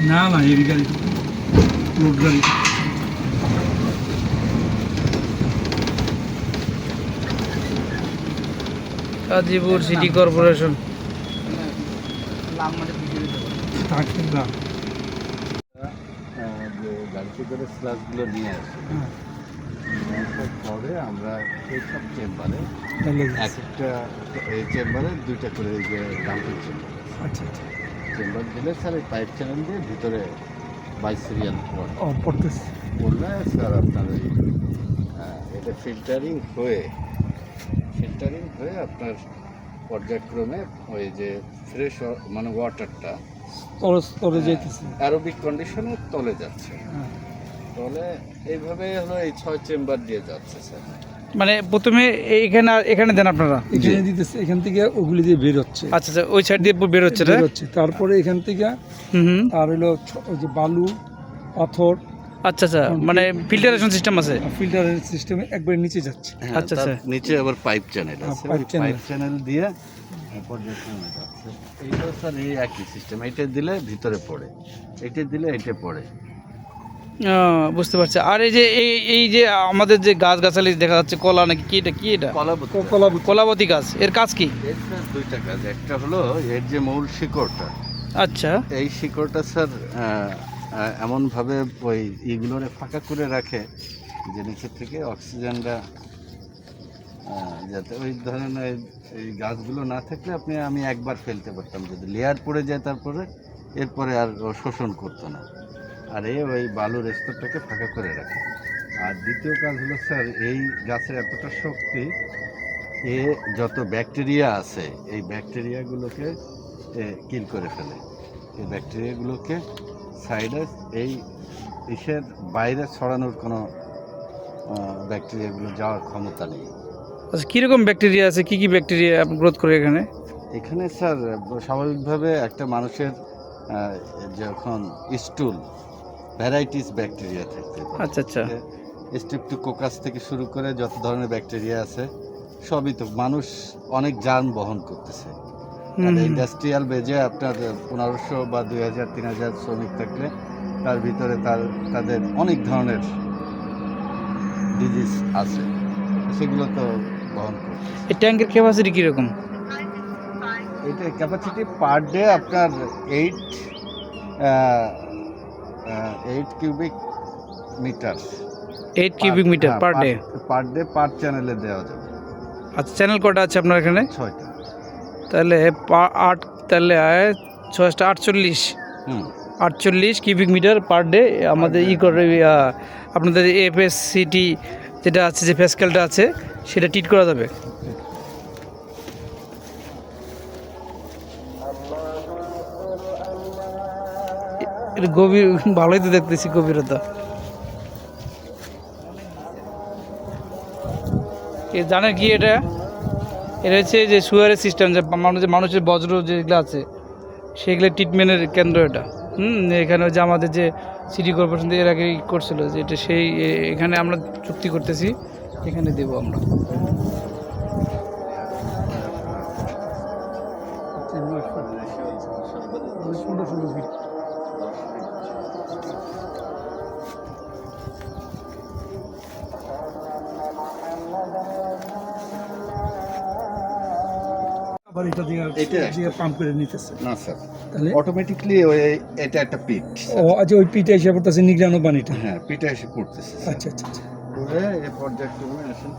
না না এই গাড়ি লোড গাড়ি গাজীপুর সিটি কর্পোরেশন। যে গাড়িতে করে স্লাসগুলো নিয়ে আসি, আসার পরে আমরা সেই সব চেম্বারে একটা এই চেম্বারে দুইটা করে এই যে ডাম্পিং চেম্বার, আচ্ছা আচ্ছা চেম্বার দিলে স্যার এই পাইপ চ্যানেল দিয়ে ভিতরে বাই সিরিয়াল পড়তেছে পড়লে স্যার আপনার ওই এটা ফিল্টারিং হয়ে আপনার পর্যায়ক্রমে ওই যে ফ্রেশ মানে ওয়াটারটা স্তরে যেতেছে। অ্যারোবিক কন্ডিশনে তলে যাচ্ছে, তলে এইভাবে হলো এই 6 চেম্বার দিয়ে যাচ্ছে স্যার। মানে প্রথমে এখানে দেন আপনারা, এখানে দিতেছে, এখান থেকে ওগুলি দিয়ে বের হচ্ছে। আচ্ছা আচ্ছা, ওই সাইড দিয়ে বের হচ্ছে না? বের হচ্ছে, তারপরে এখান থেকে আর হলো ওই যে বালু পাথর। আচ্ছা আচ্ছা, মানে ফিল্টারেশন সিস্টেম আছে, ফিল্টারের সিস্টেমে একবারে নিচে যাচ্ছে। আচ্ছা আচ্ছা, নিচে আবার পাইপ চ্যানেল আছে, পাইপ চ্যানেল দিয়ে পর্যায়ক্রমে যাচ্ছে। এইটা স্যার এই একই সিস্টেম, এইটা দিলে ভিতরে পড়ে, এইটা দিলে এইটা পড়ে। বুঝতে পারছি। আর এই যে এই যে আমাদের যে গাছ গাছালি দেখা যাচ্ছে, কলা নাকি কি এটা, কি এটা? কলাবতী গাছ, এর কাজ কি? এর স্যার দুইটা কাজ, একটা হলো এর যে মূল শিকড়টা, আচ্ছা, এই শিকড়টা স্যার এমনভাবে ওই ইগুলোরে ফাঁকা করে রাখে যে নিচের থেকে অক্সিজেনটা যাতে ওই ধরনের এই গাছগুলো না থাকলে আমি একবার ফেলতে পারতাম, যদি লেয়ার পড়ে যায় তারপরে এরপরে আর ও শোষণ করতো না। আর ওই বালুর স্তরটাকে ফাঁকা করে রাখে। আর দ্বিতীয় কাজ হলো স্যার এই গাছের এতটা শক্তি, এ যত ব্যাকটেরিয়া আছে এই ব্যাকটেরিয়াগুলোকে কিল করে ফেলে। এই ব্যাকটেরিয়াগুলোকে সাইডে এই ইসের বাইরে ছড়ানোর কোনো ব্যাকটেরিয়াগুলো যাওয়ার ক্ষমতা নেই। আচ্ছা, কীরকম ব্যাকটেরিয়া আছে, কি কি ব্যাকটেরিয়া গ্রোথ করে এখানে? এখানে স্যার স্বাভাবিকভাবে একটা মানুষের যখন স্টুল ভ্যারাইটিস ব্যাকটেরিয়া থাকতে পারে। আচ্ছা আচ্ছা, স্ট্রেপ্টোকোকাস থেকে শুরু করে যত ধরনের ব্যাকটেরিয়া আছে সবই তো, মানুষ অনেক যান বহন করতেছে। ইন্ডাস্ট্রিয়াল বেজে আপনার 1500 বা 2000-3000 শ্রমিক থাকলে তার ভিতরে তাদের অনেক ধরনের ডিজিজ আছে, সেগুলো তো বহন করতেছে। এই ট্যাঙ্কের ক্যাপাসিটি কীরকম? এটা ক্যাপাসিটি পার ডে আপনার 8 cubic metre. 8 cubic metre per day? Per চ্যানেলে দেওয়া যাবে। আচ্ছা, চ্যানেল কটা আছে আপনার এখানে? 6টা। তাহলে 8, তাহলে 6টা 48, 48 কিউবিক মিটার পার ডে আমাদের করে আপনাদের এফএসসিটি যেটা আছে, যে ফেসকেলটা আছে সেটা ট্রিট করা যাবে। এটা গভীর, ভালোই তো দেখতেছি গভীরতা। জানেন কি এটা? এটা হচ্ছে যে সুয়ারের সিস্টেম, যে মানুষের বজ্র যেগুলো আছে সেগুলো ট্রিটমেন্টের কেন্দ্র এটা। এখানে যে আমাদের যে সিটি কর্পোরেশন থেকে এর আগে করছিল, যে এটা সেই এখানে আমরা চুক্তি করতেছি, এখানে দেবো আমরা। এটা পাম্প করে নিতেছে না স্যার, তাহলে অটোমেটিকলি এটা একটা পিট। ও আচ্ছা, ওই পিঠে এসে পড়তেছে নিগড়ানো পানিটা। হ্যাঁ, পিটে এসে পড়তেছে। আচ্ছা আচ্ছা আচ্ছা, পরে এই পর্যায়ক্রমে আসেন।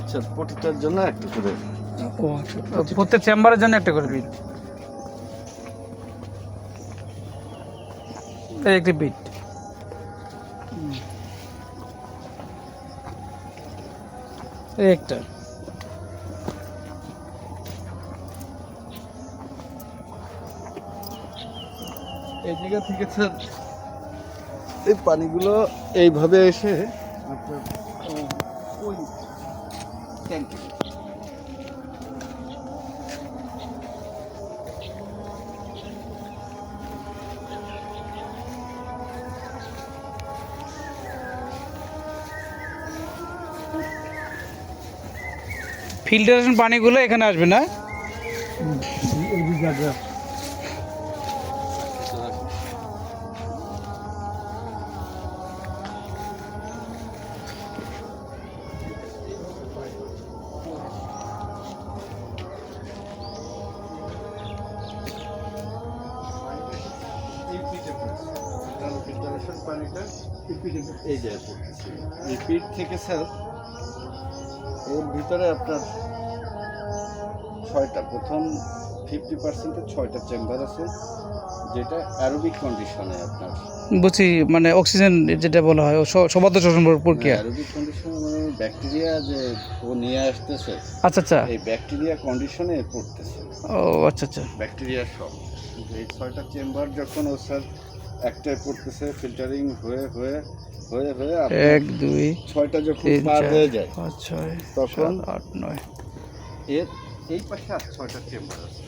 আচ্ছা, প্রতিটার জন্য একটা করে। ও আচ্ছা, প্রত্যেক চেম্বারের জন্য একটা করে বিট, একটি বিট। একটা এই জায়গা থেকে স্যার এই পানিগুলো এইভাবে এসে আপনার ওই ট্যাঙ্কে, ফিল্টারেশন পানিগুলো এখানে আসবে না? এই যে জায়গা ফিল্টারেশন পানিটা এই যে এই পিট থেকে স্যার এর ভিতরে আপনার 6টা প্রথম 50%-এর 6টা চেম্বার আছে, যেটা অ্যারোবিক কন্ডিশনে আপনার বুঝছি, মানে অক্সিজেন যেটা বলা হয় সবাদ শোষণ প্রক্রিয়া। অ্যারোবিক কন্ডিশনে মানে ব্যাকটেরিয়া যে ও নিয়ে আসতেছে, আচ্ছা আচ্ছা, এই ব্যাকটেরিয়া কন্ডিশনে পড়তেছে। ও আচ্ছা আচ্ছা, ব্যাকটেরিয়া সব এই 6টা চেম্বার যখন ও স্যার একটাই পড়তেছে, ফিল্টারিং হয়ে হয়ে হয়ে হয়ে 1 2 6টা যখন 3 পার 4 হয়ে যায় 5 6 তখন 7 8 9 এর এই পাশে আর 6টা চেম্বার আছে।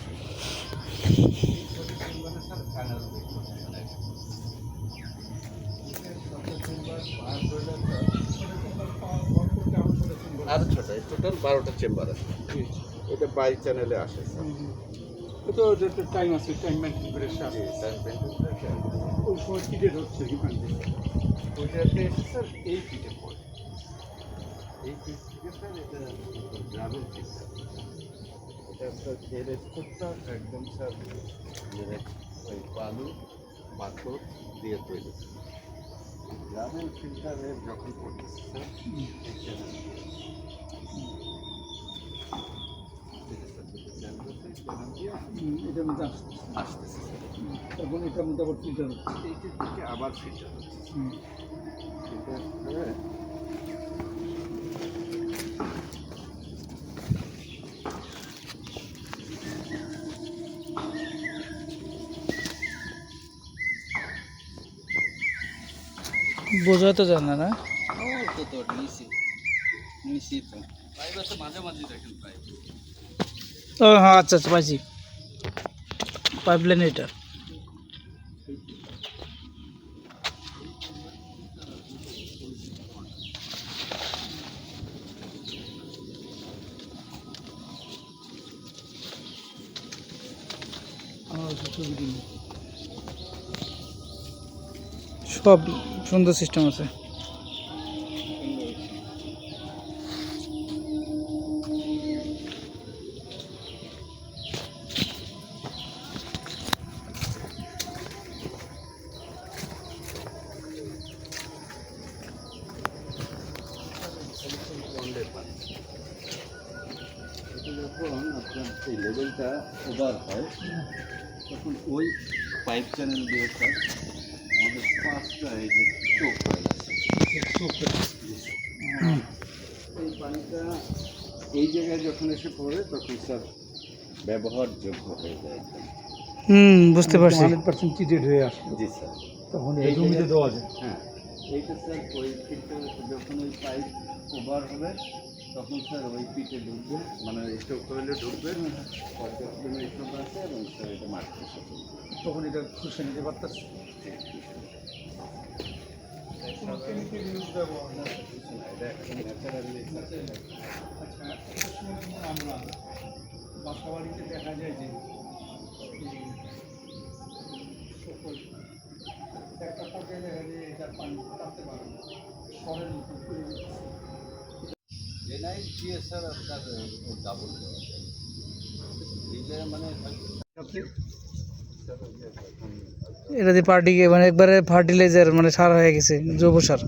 আরো 6টা, টোটাল 12টা চেম্বার আছে। এটা বাই চ্যানেলে আসে স্যার। তো টাইম আছে, টাইম মেনটেন করে স্যার ওই সময় কিডেট হচ্ছে কি পানি ওইটাতে এসে স্যার এই পিঠে পড়ে, এই পিঠ থেকে স্যার এটা গ্রামের ফিল্টার, এটা স্যার এর স্কোপটা একদম স্যার ওই বালু পাথর দিয়ে তৈরি। গ্রামের ফিল্টারে যখন পড়তেছে স্যার এই চ্যানেল এটার মধ্যে আসতেছে স্যার, তখন এটার মধ্যে আবার ফিল্টার হচ্ছে। এইটার থেকে আবার ফিল্টার হচ্ছে ফিল্টার হয়ে বোঝা তো জানা না। ও হ্যাঁ, আচ্ছা আচ্ছা, পাইছি, পাইপলাইন এটা। সব সুন্দর সিস্টেম আছে। যখন আপনার এই লেভেলটা ওভার হয় তখন ওই পাইপ চ্যানেল দিয়ে স্যার আমাদের 5টা এই যে চোখ হয়ে গেছে, এই পানিটা এই জায়গায় যখন এসে পড়ে তখন স্যার ব্যবহারযোগ্য হয়ে যায় একদম। বুঝতে পারছি। 100% কিডেট হয়ে আসে, জি স্যার, তখন এই জমিতে দেওয়া যায়। হ্যাঁ এইটা স্যার ওই ফিল্টার যখন ওই পাইপ ওভার হবে তখন স্যার ওই পিঠে ঢুকবে, মানে স্টোক করলে ঢুকবে, পর্যাপ্ত স্টোক আছে এবং স্যার এটা মারতে তখন এটা খুশি নিতে পারতেছে। আমরা বাসা বাড়িতে দেখা যায় যে একটা পর্যায়ে দেখা যায় এটা পানি টানতে পারে না, শহরের মতো করে এনআই দিয়ে স্যার আপনার ডাবল দেওয়া যায়, দিলে মানে এটা দিয়ে মানে একবারে ফার্টিলাইজার, মানে সার হয়ে গেছে, জৈব সার।